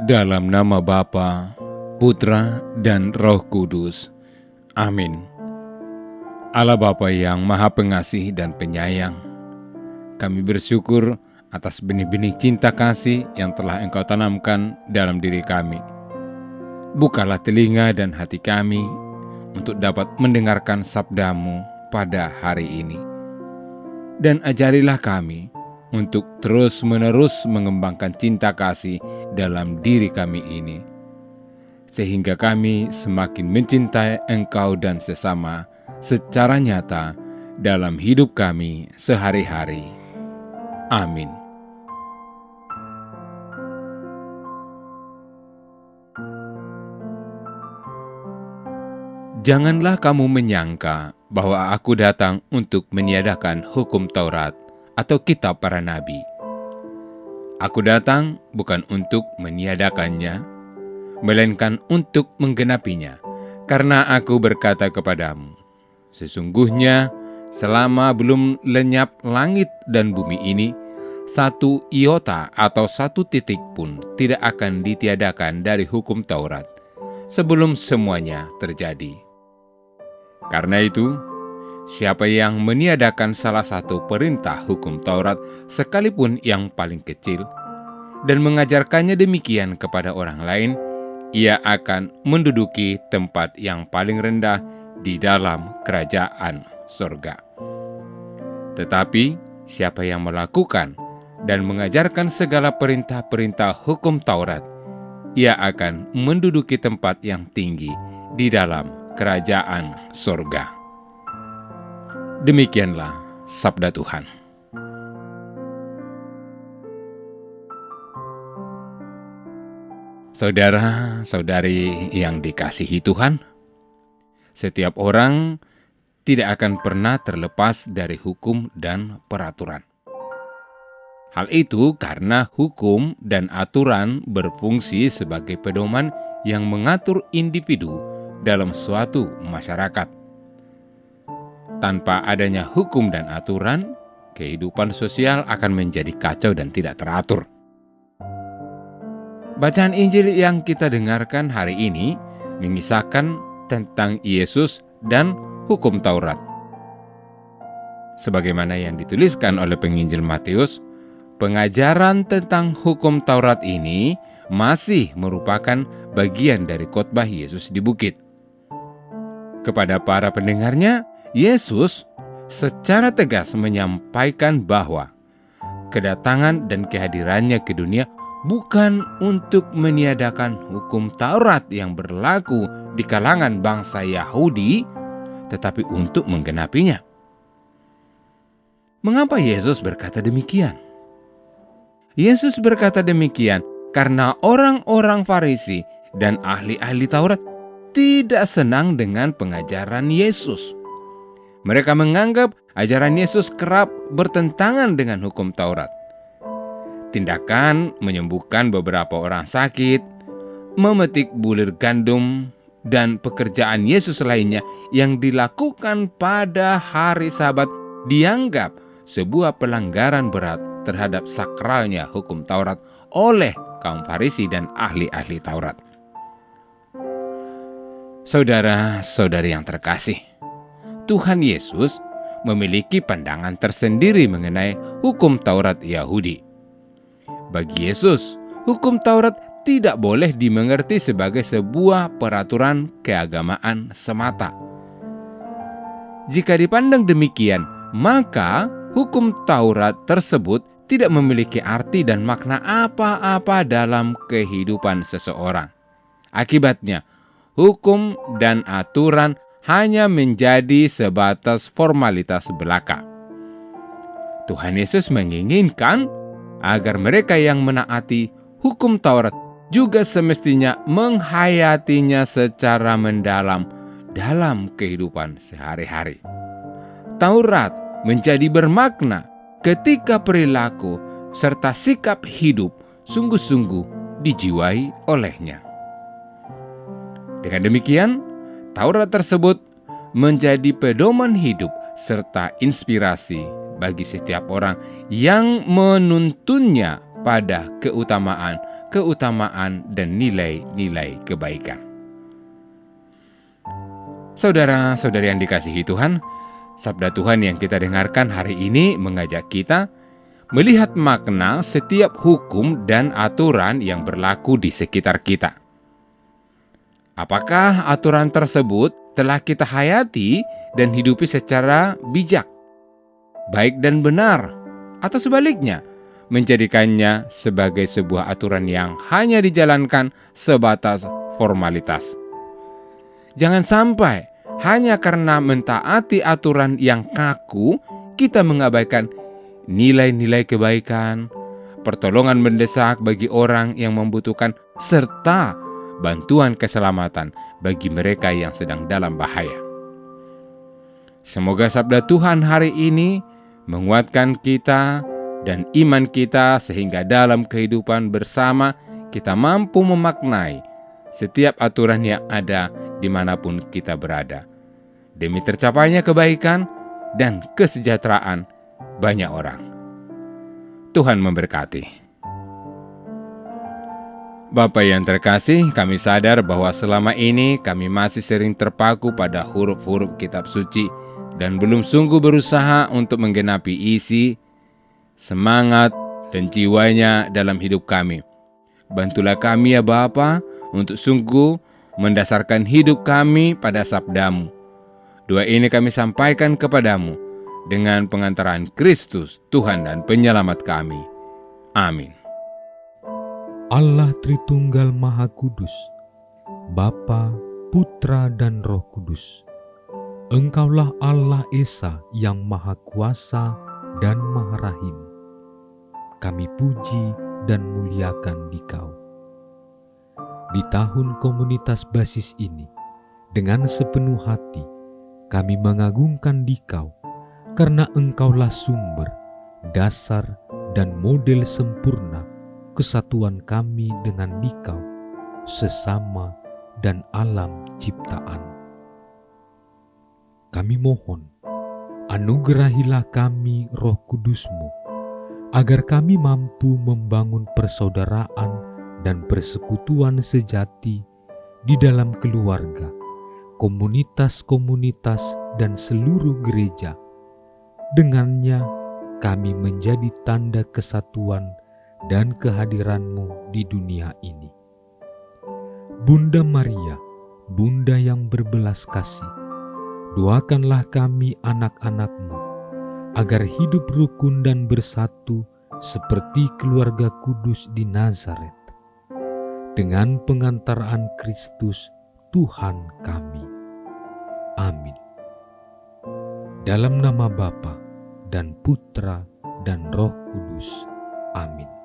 Dalam nama Bapa, Putra, dan Roh Kudus. Amin. Allah Bapa yang Maha Pengasih dan Penyayang, kami bersyukur atas benih-benih cinta kasih yang telah Engkau tanamkan dalam diri kami. Bukalah telinga dan hati kami untuk dapat mendengarkan sabda-Mu pada hari ini. Dan ajarilah kami untuk terus-menerus mengembangkan cinta kasih dalam diri kami ini, sehingga kami semakin mencintai Engkau dan sesama secara nyata dalam hidup kami sehari-hari. Amin. Janganlah kamu menyangka bahwa aku datang untuk meniadakan hukum Taurat atau kitab para nabi. Aku datang bukan untuk meniadakannya, melainkan untuk menggenapinya. Karena aku berkata kepadamu, sesungguhnya selama belum lenyap langit dan bumi ini, satu iota atau satu titik pun tidak akan ditiadakan dari hukum Taurat sebelum semuanya terjadi. Karena itu, siapa yang meniadakan salah satu perintah hukum Taurat, sekalipun yang paling kecil, dan mengajarkannya demikian kepada orang lain, ia akan menduduki tempat yang paling rendah di dalam kerajaan surga. Tetapi siapa yang melakukan dan mengajarkan segala perintah-perintah hukum Taurat, ia akan menduduki tempat yang tinggi di dalam kerajaan surga. Demikianlah sabda Tuhan. Saudara-saudari yang dikasihi Tuhan, setiap orang tidak akan pernah terlepas dari hukum dan peraturan. Hal itu karena hukum dan aturan berfungsi sebagai pedoman yang mengatur individu dalam suatu masyarakat. Tanpa adanya hukum dan aturan, kehidupan sosial akan menjadi kacau dan tidak teratur. Bacaan Injil yang kita dengarkan hari ini mengisahkan tentang Yesus dan hukum Taurat. Sebagaimana yang dituliskan oleh penginjil Matius, pengajaran tentang hukum Taurat ini masih merupakan bagian dari khotbah Yesus di bukit. Kepada para pendengarnya, Yesus secara tegas menyampaikan bahwa kedatangan dan kehadirannya ke dunia bukan untuk meniadakan hukum Taurat yang berlaku di kalangan bangsa Yahudi, tetapi untuk menggenapinya. Mengapa Yesus berkata demikian? Yesus berkata demikian karena orang-orang Farisi dan ahli-ahli Taurat tidak senang dengan pengajaran Yesus. Mereka menganggap ajaran Yesus kerap bertentangan dengan hukum Taurat. Tindakan menyembuhkan beberapa orang sakit, memetik bulir gandum, dan pekerjaan Yesus lainnya yang dilakukan pada hari Sabat dianggap sebuah pelanggaran berat terhadap sakralnya hukum Taurat oleh kaum Farisi dan ahli-ahli Taurat. Saudara-saudari yang terkasih, Tuhan Yesus memiliki pandangan tersendiri mengenai hukum Taurat Yahudi. Bagi Yesus, hukum Taurat tidak boleh dimengerti sebagai sebuah peraturan keagamaan semata. Jika dipandang demikian, maka hukum Taurat tersebut tidak memiliki arti dan makna apa-apa dalam kehidupan seseorang. Akibatnya, hukum dan aturan hanya menjadi sebatas formalitas belaka. Tuhan Yesus menginginkan agar mereka yang menaati hukum Taurat juga semestinya menghayatinya secara mendalam dalam kehidupan sehari-hari. Taurat menjadi bermakna ketika perilaku serta sikap hidup sungguh-sungguh dijiwai olehnya. Dengan demikian, Taurat tersebut menjadi pedoman hidup serta inspirasi bagi setiap orang yang menuntunnya pada keutamaan keutamaan dan nilai-nilai kebaikan. Saudara-saudari yang dikasihi Tuhan, sabda Tuhan yang kita dengarkan hari ini mengajak kita melihat makna setiap hukum dan aturan yang berlaku di sekitar kita. Apakah aturan tersebut telah kita hayati dan hidupi secara bijak, baik dan benar, atau sebaliknya, menjadikannya sebagai sebuah aturan yang hanya dijalankan sebatas formalitas? Jangan sampai hanya karena mentaati aturan yang kaku, kita mengabaikan nilai-nilai kebaikan, pertolongan mendesak bagi orang yang membutuhkan, serta bantuan keselamatan bagi mereka yang sedang dalam bahaya. Semoga sabda Tuhan hari ini menguatkan kita dan iman kita sehingga dalam kehidupan bersama kita mampu memaknai setiap aturan yang ada dimanapun kita berada, demi tercapainya kebaikan dan kesejahteraan banyak orang. Tuhan memberkati. Bapa yang terkasih, kami sadar bahwa selama ini kami masih sering terpaku pada huruf-huruf kitab suci dan belum sungguh berusaha untuk menggenapi isi, semangat, dan jiwanya dalam hidup kami. Bantulah kami ya Bapa untuk sungguh mendasarkan hidup kami pada sabda-Mu. Doa ini kami sampaikan kepadamu dengan pengantaran Kristus, Tuhan dan Penyelamat kami. Amin. Allah Tritunggal Maha Kudus, Bapa, Putra, dan Roh Kudus. Engkaulah Allah Esa yang Maha Kuasa dan Maha Rahim. Kami puji dan muliakan Dikau. Di tahun komunitas basis ini, dengan sepenuh hati, kami mengagungkan Dikau, karena Engkaulah sumber, dasar, dan model sempurna kesatuan kami dengan Dikau, sesama dan alam ciptaan. Kami mohon, anugerahilah kami Roh Kudus-Mu, agar kami mampu membangun persaudaraan dan persekutuan sejati di dalam keluarga, komunitas-komunitas, dan seluruh gereja. Dengannya kami menjadi tanda kesatuan dan kehadiran-Mu di dunia ini. Bunda Maria, Bunda yang berbelas kasih, doakanlah kami anak-anak-Mu, agar hidup rukun dan bersatu seperti keluarga kudus di Nazaret, dengan pengantaraan Kristus Tuhan kami. Amin. Dalam nama Bapa dan Putra dan Roh Kudus. Amin.